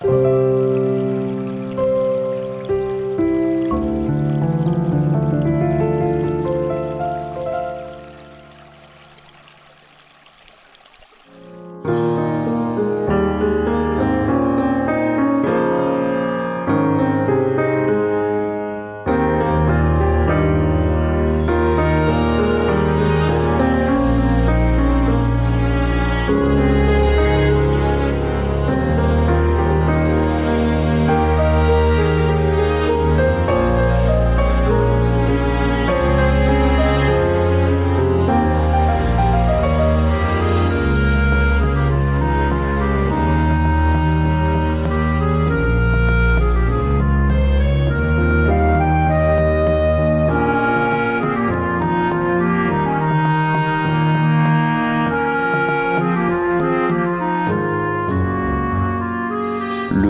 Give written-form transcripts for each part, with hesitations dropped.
Le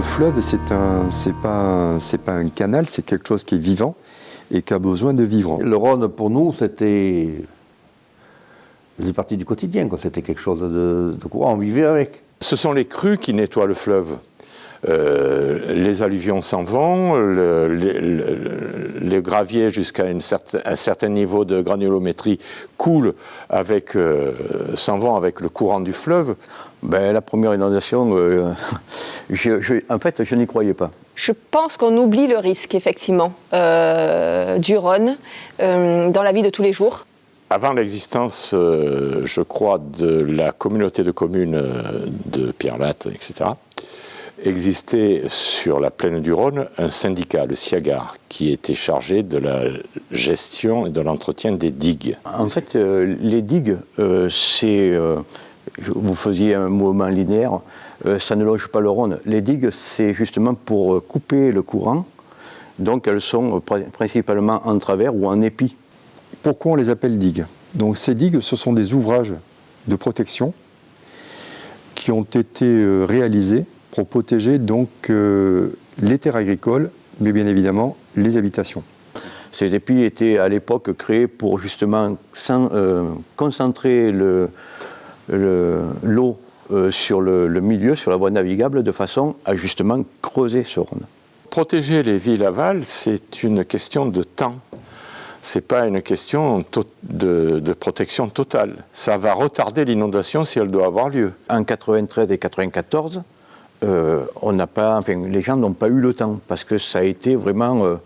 fleuve, c'est pas un canal, c'est quelque chose qui est vivant et qui a besoin de vivre. Le Rhône, pour nous, c'était partie du quotidien, quoi. C'était quelque chose de courant, on vivait avec. Ce sont les crues qui nettoient le fleuve. Les alluvions s'en vont, le gravier jusqu'à un certain niveau de granulométrie coule s'en vont avec le courant du fleuve. Ben, la première inondation, en fait, je n'y croyais pas. Je pense qu'on oublie le risque, effectivement, du Rhône dans la vie de tous les jours. Avant l'existence, je crois, de la communauté de communes de Pierrelatte, etc., existait sur la plaine du Rhône un syndicat, le SIAGAR, qui était chargé de la gestion et de l'entretien des digues. En fait, les digues, vous faisiez un mouvement linéaire, ça ne longe pas le Rhône. Les digues, c'est justement pour couper le courant, donc elles sont principalement en travers ou en épi. Pourquoi on les appelle digues? Donc ces digues, ce sont des ouvrages de protection qui ont été réalisés pour protéger donc les terres agricoles, mais bien évidemment les habitations. Ces épis étaient à l'époque créés pour justement concentrer l'eau sur le milieu, sur la voie navigable, de façon à justement creuser ce Rhône. Protéger les villes aval, c'est une question de temps. Ce n'est pas une question de protection totale. Ça va retarder l'inondation si elle doit avoir lieu. En 93 et 94, les gens n'ont pas eu le temps, parce que ça a été vraiment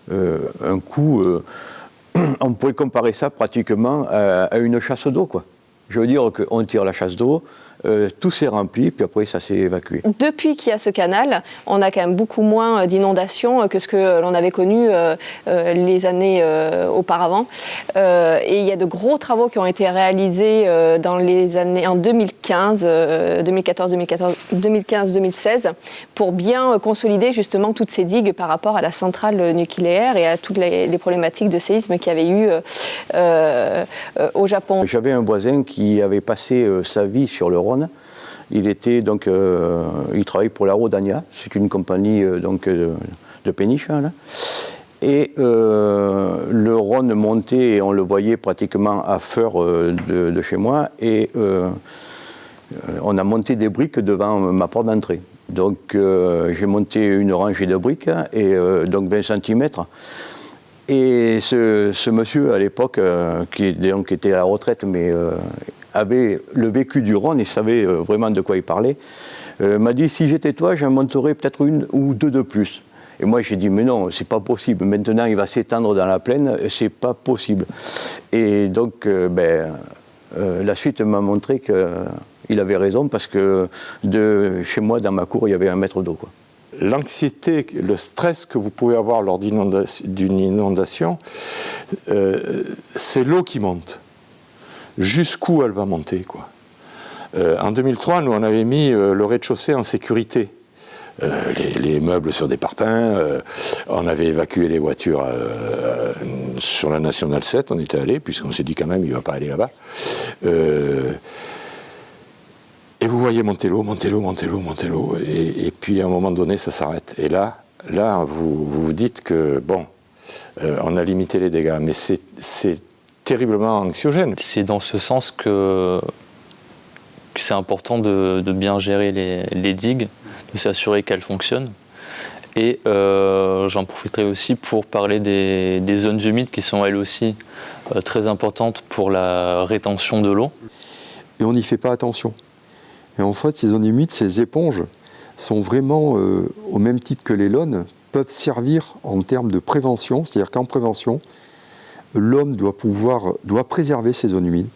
un coup... on pourrait comparer ça pratiquement à une chasse d'eau, quoi. Je veux dire qu'on tire la chasse d'eau, tout s'est rempli, puis après ça s'est évacué. Depuis qu'il y a ce canal, on a quand même beaucoup moins d'inondations que ce que l'on avait connu les années auparavant. Et il y a de gros travaux qui ont été réalisés dans les années en 2015-2016 pour bien consolider justement toutes ces digues par rapport à la centrale nucléaire et à toutes les problématiques de séisme qu'il y avait eu au Japon. J'avais un voisin qui avait passé sa vie sur le Rhône. Il travaille pour la Rodania, c'est une compagnie de péniche. Là. Et le Rhône montait et on le voyait pratiquement à feur de chez moi. Et on a monté des briques devant ma porte d'entrée. Donc j'ai monté une rangée de briques, et donc 20 cm. Et ce monsieur à l'époque, qui était à la retraite, mais avait le vécu du Rhône et savait vraiment de quoi il parlait, m'a dit: si j'étais toi, j'en monterais peut-être une ou deux de plus. Et moi j'ai dit: mais non, c'est pas possible. Maintenant il va s'étendre dans la plaine, c'est pas possible. Et donc la suite m'a montré qu'il avait raison, parce que chez moi, dans ma cour, il y avait 1 mètre d'eau, quoi. L'anxiété, le stress que vous pouvez avoir lors d'une inondation, c'est l'eau qui monte. Jusqu'où elle va monter, quoi. En 2003, nous, on avait mis le rez-de-chaussée en sécurité. Les meubles sur des parpaings, on avait évacué les voitures sur la Nationale 7, on était allé, puisqu'on s'est dit quand même, il ne va pas aller là-bas. Et vous voyez monter l'eau, et puis à un moment donné, ça s'arrête. Et là vous vous dites que, bon, on a limité les dégâts, mais c'est terriblement anxiogène. C'est dans ce sens que c'est important de bien gérer les digues, de s'assurer qu'elle fonctionne. Et j'en profiterai aussi pour parler des zones humides qui sont elles aussi très importantes pour la rétention de l'eau. Et on n'y fait pas attention. Et en fait, ces zones humides, ces éponges, sont vraiment, au même titre que les lones, peuvent servir en termes de prévention. C'est-à-dire qu'en prévention, l'homme doit préserver ces zones humides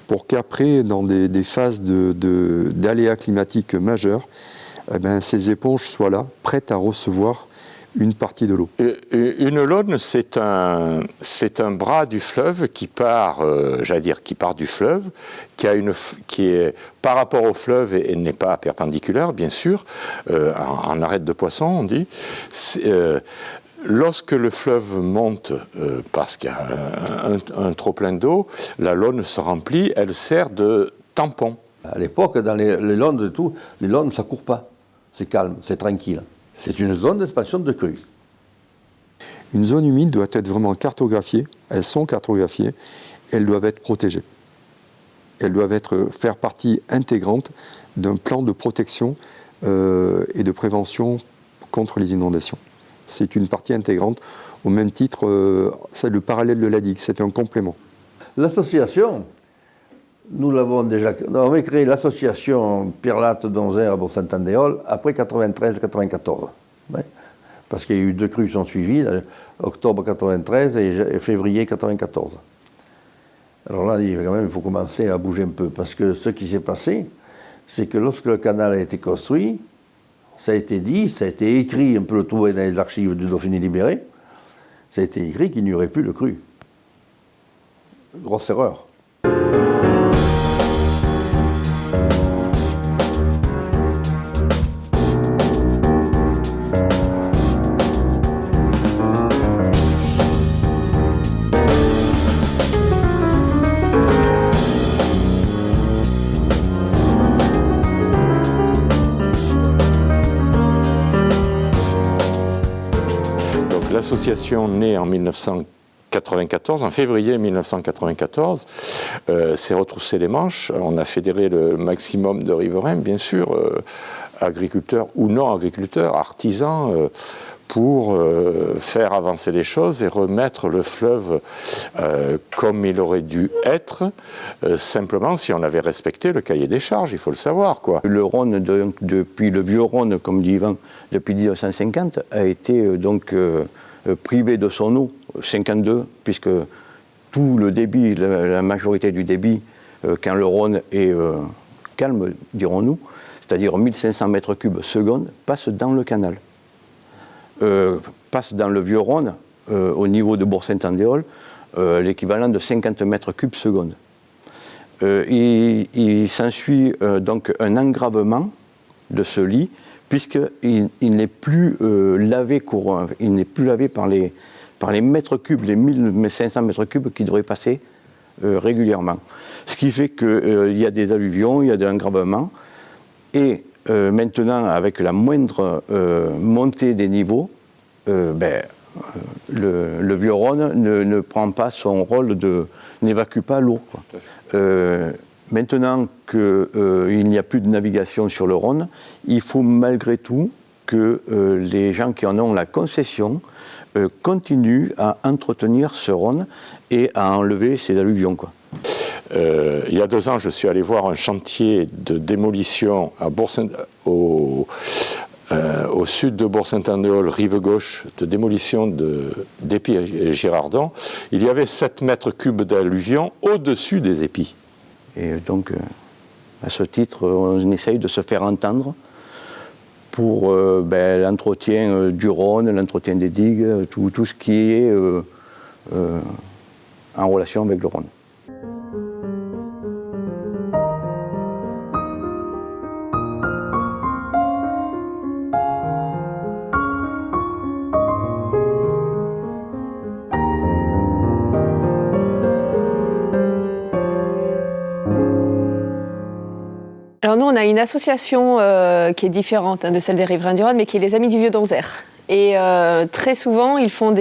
pour qu'après, dans des phases d'aléas climatiques majeurs, ces éponges soient là, prêtes à recevoir une partie de l'eau. Une lone, c'est un bras du fleuve qui part, qui part du fleuve, qui est par rapport au fleuve et n'est pas perpendiculaire, bien sûr, en arête de poisson, on dit. Lorsque le fleuve monte, parce qu'il y a un trop plein d'eau, la lone se remplit, elle sert de tampon. À l'époque, dans les lones et tout, les lones, ça ne court pas. C'est calme, c'est tranquille. C'est une zone d'expansion de crues. Une zone humide doit être vraiment cartographiée. Elles sont cartographiées. Elles doivent être protégées. Elles doivent faire partie intégrante d'un plan de protection et de prévention contre les inondations. C'est une partie intégrante, au même titre, c'est le parallèle de la digue, c'est un complément. L'association, nous l'avons déjà créée. On avait créé l'association Pirlate-Donzère à Bourg-Saint-Andéol après 93-94. Ouais. Parce qu'il y a eu 2 crues qui sont suivies, octobre 93 et février 94. Alors là, il faut commencer à bouger un peu. Parce que ce qui s'est passé, c'est que lorsque le canal a été construit, ça a été dit, ça a été écrit, on peut le trouver dans les archives du Dauphiné libéré, ça a été écrit qu'il n'y aurait plus de crue. Grosse erreur. L'association née en 1994, en février 1994, s'est retroussé les manches. On a fédéré le maximum de riverains, bien sûr, agriculteurs ou non agriculteurs, artisans, pour faire avancer les choses et remettre le fleuve comme il aurait dû être, simplement si on avait respecté le cahier des charges, il faut le savoir, quoi. Le Rhône, depuis le vieux Rhône, comme dit Yvan, depuis 1950, a été privé de son eau, 52, puisque tout le débit, la majorité du débit, quand le Rhône est calme, dirons-nous, c'est-à-dire 1500 mètres cubes seconde, passe dans le canal. Passe dans le vieux Rhône, au niveau de Bourg-Saint-Andéol, l'équivalent de 50 mètres cubes seconde. Il s'ensuit donc un engravement de ce lit, puisqu'il n'est plus lavé il n'est plus lavé par les mètres cubes, les 1500 mètres cubes qui devraient passer régulièrement. Ce qui fait qu'il y a des alluvions, il y a de l'engravement, et maintenant, avec la moindre montée des niveaux, le vieux Rhône ne prend pas son rôle n'évacue pas l'eau. Maintenant qu'il n'y a plus de navigation sur le Rhône, il faut malgré tout que les gens qui en ont la concession continuent à entretenir ce Rhône et à enlever ces alluvions, quoi. Il y a 2 ans, je suis allé voir un chantier de démolition au sud de Bourg-Saint-Andéol, rive gauche, de démolition d'épis et Girardon. Il y avait 7 mètres cubes d'alluvions au-dessus des épis. Et donc, à ce titre, on essaye de se faire entendre pour l'entretien du Rhône, l'entretien des digues, tout ce qui est en relation avec le Rhône. Alors nous, on a une association qui est différente de celle des riverains du Rhône, mais qui est les Amis du Vieux Donzère. Et très souvent, ils font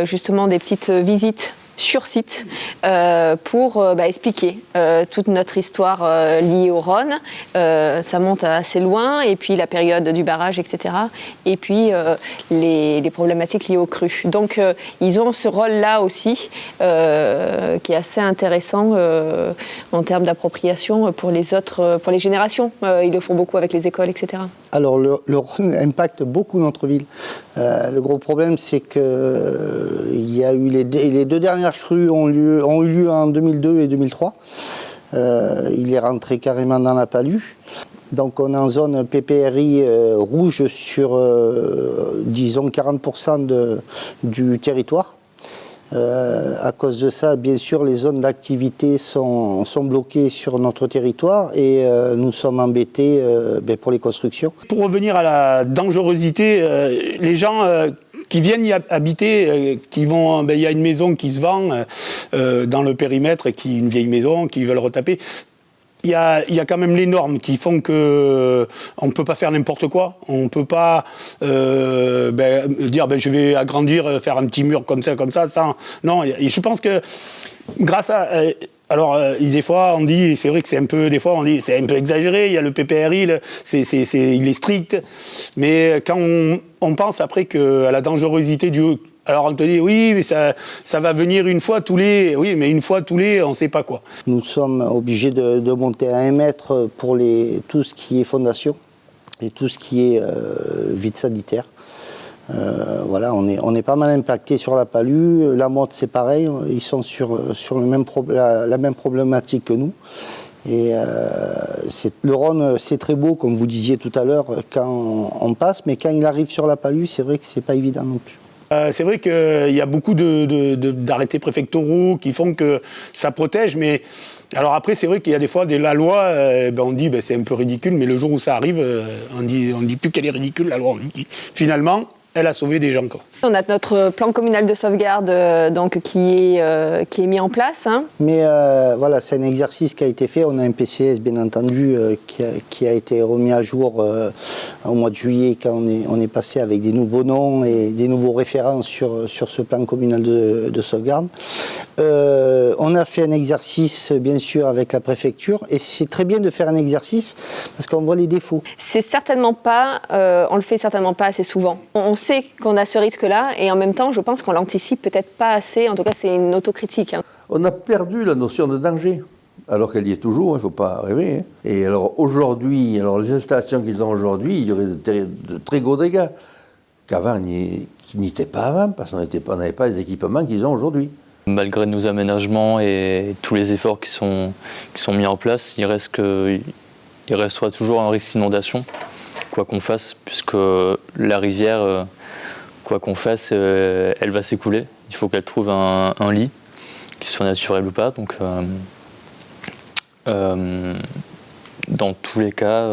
justement des petites visites sur site pour expliquer toute notre histoire liée au Rhône. Ça monte assez loin, et puis la période du barrage, etc. Et puis les problématiques liées aux crues. Donc ils ont ce rôle-là aussi qui est assez intéressant en termes d'appropriation pour les générations. Ils le font beaucoup avec les écoles, etc. Alors le Rhône impacte beaucoup notre ville. Le gros problème, c'est que il y a eu les 2 dernières crues ont eu lieu en 2002 et 2003. Il est rentré carrément dans la Palue. Donc on est en zone PPRI rouge sur, disons, 40% du territoire. À cause de ça, bien sûr, les zones d'activité sont bloquées sur notre territoire, et nous sommes embêtés pour les constructions. Pour revenir à la dangerosité, les gens qui viennent y habiter, qui vont, il y a une maison qui se vend dans le périmètre, une vieille maison, qui veulent retaper. Il y a quand même les normes qui font que on ne peut pas faire n'importe quoi. On ne peut pas dire je vais agrandir, faire un petit mur comme ça. Non, je pense que grâce à... des fois, on dit, c'est vrai que c'est un peu exagéré, il y a le PPRI, il est strict, mais quand on pense après à la dangerosité alors on te dit, oui, mais ça va venir une fois tous les... Oui, mais une fois tous les, on ne sait pas quoi. Nous sommes obligés de monter à 1 mètre pour tout ce qui est fondation et tout ce qui est vide sanitaire. On est pas mal impacté sur la Palue. La Motte, c'est pareil, ils sont sur la même problématique que nous. Et le Rhône, c'est très beau, comme vous disiez tout à l'heure, quand on passe, mais quand il arrive sur la Palue, c'est vrai que c'est pas évident non plus. C'est vrai qu'il y a beaucoup d'arrêtés préfectoraux qui font que ça protège, mais alors après c'est vrai qu'il y a des fois la loi, on dit c'est un peu ridicule, mais le jour où ça arrive, on dit plus qu'elle est ridicule, la loi, on dit finalement elle a sauvé des gens, quoi. On a notre plan communal de sauvegarde qui est mis en place. Hein. Mais c'est un exercice qui a été fait. On a un PCS, bien entendu, qui a été remis à jour au mois de juillet, quand on est passé avec des nouveaux noms et des nouveaux références sur ce plan communal de sauvegarde. On a fait un exercice, bien sûr, avec la préfecture, et c'est très bien de faire un exercice parce qu'on voit les défauts. C'est certainement pas, on le fait certainement pas assez souvent. On sait qu'on a ce risque-là, et en même temps, je pense qu'on l'anticipe peut-être pas assez. En tout cas, c'est une autocritique. Hein. On a perdu la notion de danger, alors qu'elle y est toujours, il ne faut pas rêver. Hein. Et alors aujourd'hui, les installations qu'ils ont aujourd'hui, il y aurait de très gros dégâts, qu'avant, qui n'y étaient pas avant, parce qu'on n'avait pas les équipements qu'ils ont aujourd'hui. Malgré nos aménagements et tous les efforts qui sont mis en place, il restera toujours un risque d'inondation, quoi qu'on fasse, puisque la rivière, quoi qu'on fasse, elle va s'écouler. Il faut qu'elle trouve un lit, qu'il soit naturel ou pas. Donc, dans tous les cas,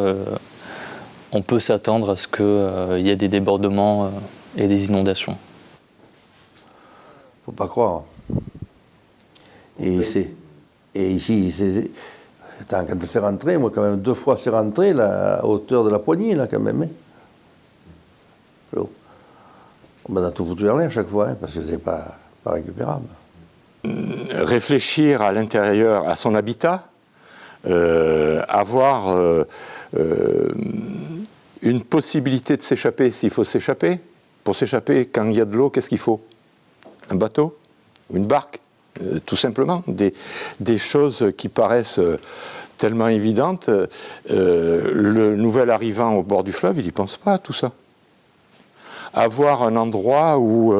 on peut s'attendre à ce qu'il y ait des débordements et des inondations. Faut pas croire. Et ici, quand c'est rentré, moi quand même 2 fois c'est rentré, à hauteur de la poignée, là quand même. Hein. On a tout foutu en l'air chaque fois, hein, parce que c'est pas récupérable. Réfléchir à l'intérieur, à son habitat, avoir une possibilité de s'échapper s'il faut s'échapper. Pour s'échapper, quand il y a de l'eau, qu'est-ce qu'il faut ? Un bateau ? Une barque ? Tout simplement. Des choses qui paraissent tellement évidentes. Le nouvel arrivant au bord du fleuve, il n'y pense pas à tout ça. Avoir un endroit où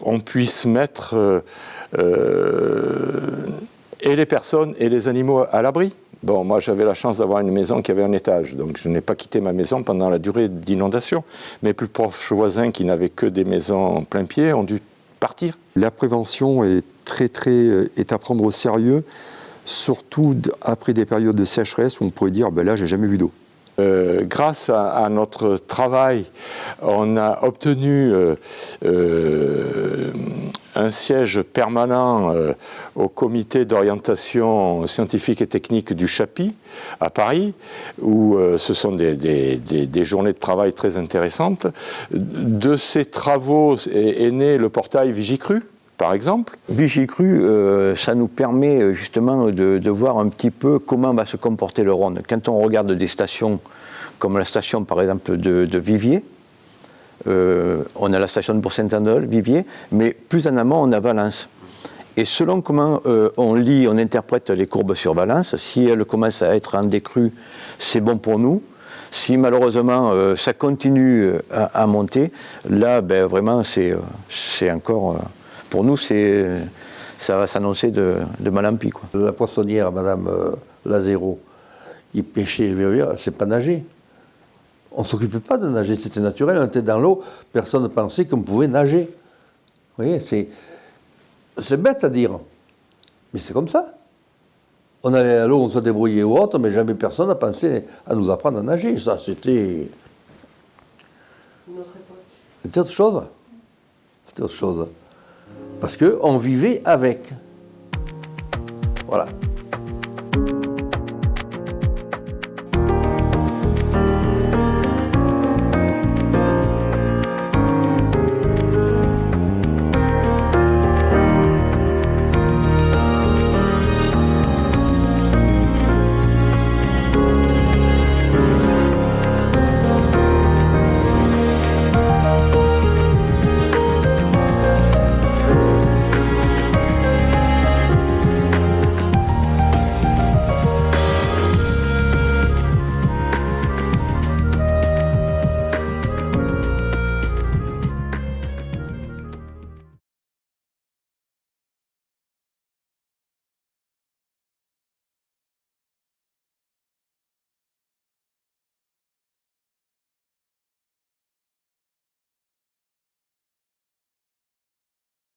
on puisse mettre et les personnes et les animaux à l'abri. Bon, moi j'avais la chance d'avoir une maison qui avait un étage, donc je n'ai pas quitté ma maison pendant la durée d'inondation. Mes plus proches voisins qui n'avaient que des maisons plein pied ont dû partir. La prévention est à prendre au sérieux, surtout après des périodes de sécheresse où on pourrait dire là j'ai jamais vu d'eau. Grâce à notre travail, on a obtenu un siège permanent au comité d'orientation scientifique et technique du Chappy à Paris, où ce sont des journées de travail très intéressantes. De ces travaux est né le portail Vigicru, par exemple. Vigicru, ça nous permet justement de voir un petit peu comment va se comporter le Rhône. Quand on regarde des stations, comme la station par exemple de Viviers, on a la station de Bourg-Saint-Andol, Viviers, mais plus en amont on a Valence. Et selon comment on lit, on interprète les courbes sur Valence, si elles commencent à être en décrue, c'est bon pour nous. Si malheureusement ça continue à monter, là ben, vraiment c'est encore, pour nous ça va s'annoncer de mal en pis, quoi. La poissonnière, Madame Lazero, il pêchait, c'est pas nager. On ne s'occupait pas de nager, c'était naturel, on était dans l'eau, personne ne pensait qu'on pouvait nager. Vous voyez, c'est bête à dire, mais c'est comme ça. On allait à l'eau, on se débrouillait ou autre, mais jamais personne n'a pensé à nous apprendre à nager. Ça, c'était... C'était autre chose. C'était autre chose. Parce qu'on vivait avec. Voilà.